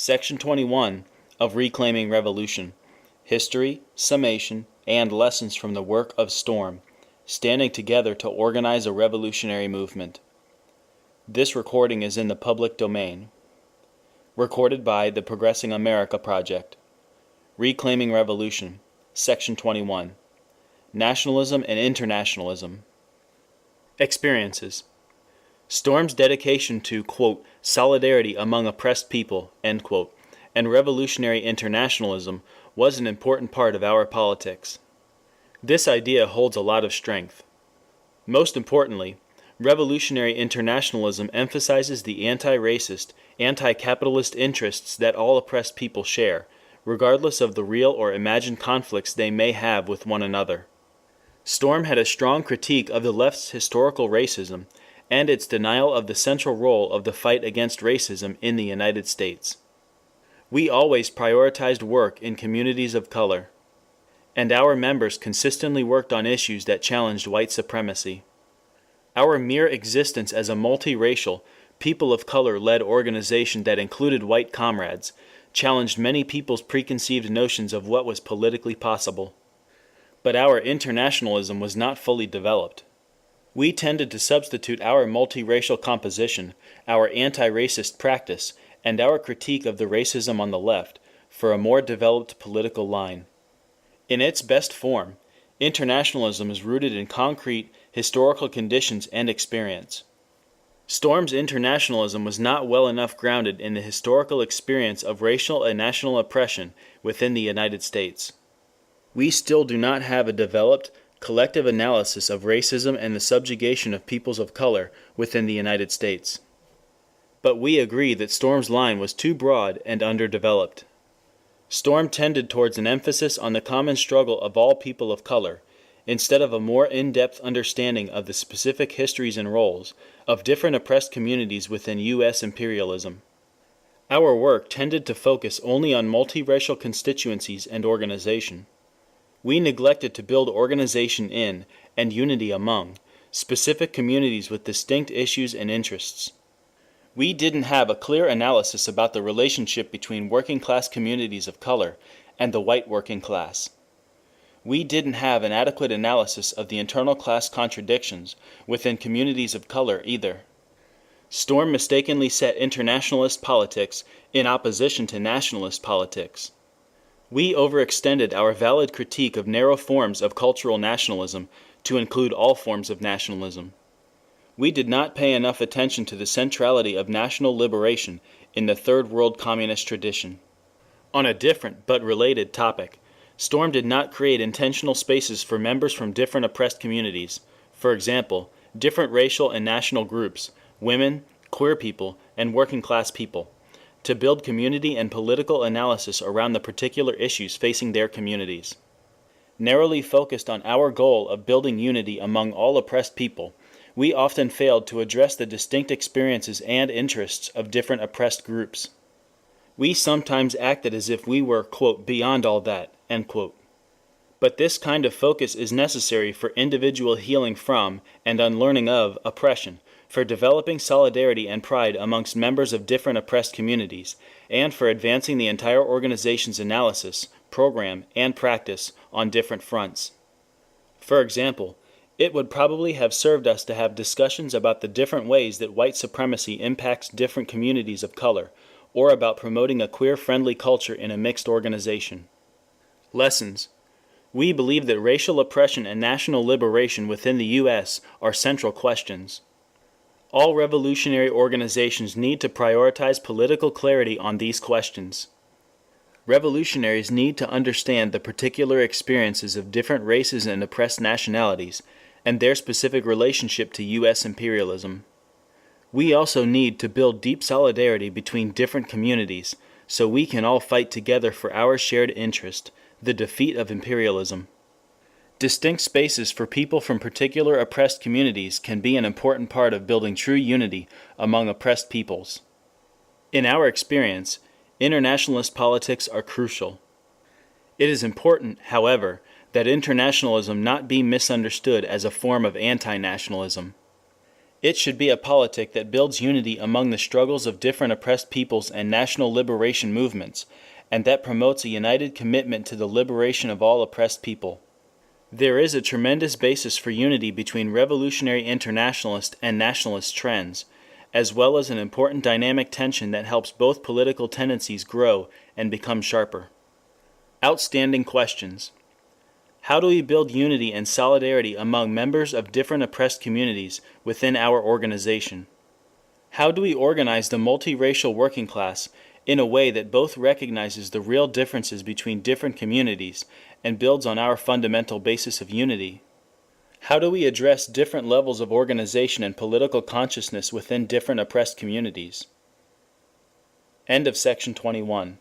Section 21 of Reclaiming Revolution. History, Summation, and Lessons from the Work of STORM, Standing Together to Organize a Revolutionary Movement. This recording is in the public domain. Recorded by the Progressing America Project. Reclaiming Revolution. Section 21. Nationalism and Internationalism. Experiences. STORM's dedication to, quote, solidarity among oppressed people, end quote, and revolutionary internationalism was an important part of our politics. This idea holds a lot of strength. Most importantly, revolutionary internationalism emphasizes the anti-racist, anti-capitalist interests that all oppressed people share, regardless of the real or imagined conflicts they may have with one another. STORM had a strong critique of the left's historical racism and its denial of the central role of the fight against racism in the United States. We always prioritized work in communities of color, and our members consistently worked on issues that challenged white supremacy. Our mere existence as a multiracial, people of color-led organization that included white comrades challenged many people's preconceived notions of what was politically possible. But our internationalism was not fully developed. We tended to substitute our multiracial composition, our anti-racist practice, and our critique of the racism on the left for a more developed political line. In its best form, internationalism is rooted in concrete, historical conditions and experience. STORM's internationalism was not well enough grounded in the historical experience of racial and national oppression within the United States. We still do not have a developed, collective analysis of racism and the subjugation of peoples of color within the United States. But we agree that STORM's line was too broad and underdeveloped. STORM tended towards an emphasis on the common struggle of all people of color, instead of a more in-depth understanding of the specific histories and roles of different oppressed communities within U.S. imperialism. Our work tended to focus only on multiracial constituencies and organization. We neglected to build organization in, and unity among, specific communities with distinct issues and interests. We didn't have a clear analysis about the relationship between working class communities of color and the white working class. We didn't have an adequate analysis of the internal class contradictions within communities of color either. STORM mistakenly set internationalist politics in opposition to nationalist politics. We overextended our valid critique of narrow forms of cultural nationalism to include all forms of nationalism. We did not pay enough attention to the centrality of national liberation in the Third World communist tradition. On a different but related topic, STORM did not create intentional spaces for members from different oppressed communities, for example, different racial and national groups, women, queer people, and working class people, to build community and political analysis around the particular issues facing their communities. Narrowly focused on our goal of building unity among all oppressed people, we often failed to address the distinct experiences and interests of different oppressed groups. We sometimes acted as if we were, quote, beyond all that, end quote. But this kind of focus is necessary for individual healing from, and unlearning of, oppression, for developing solidarity and pride amongst members of different oppressed communities, and for advancing the entire organization's analysis, program, and practice on different fronts. For example, it would probably have served us to have discussions about the different ways that white supremacy impacts different communities of color, or about promoting a queer-friendly culture in a mixed organization. Lessons. We believe that racial oppression and national liberation within the U.S. are central questions. All revolutionary organizations need to prioritize political clarity on these questions. Revolutionaries need to understand the particular experiences of different races and oppressed nationalities, and their specific relationship to U.S. imperialism. We also need to build deep solidarity between different communities, so we can all fight together for our shared interest, the defeat of imperialism. Distinct spaces for people from particular oppressed communities can be an important part of building true unity among oppressed peoples. In our experience, internationalist politics are crucial. It is important, however, that internationalism not be misunderstood as a form of anti-nationalism. It should be a politic that builds unity among the struggles of different oppressed peoples and national liberation movements, and that promotes a united commitment to the liberation of all oppressed people. There is a tremendous basis for unity between revolutionary internationalist and nationalist trends, as well as an important dynamic tension that helps both political tendencies grow and become sharper. Outstanding questions. How do we build unity and solidarity among members of different oppressed communities within our organization? How do we organize the multiracial working class in a way that both recognizes the real differences between different communities and builds on our fundamental basis of unity? How do we address different levels of organization and political consciousness within different oppressed communities? End of section 21.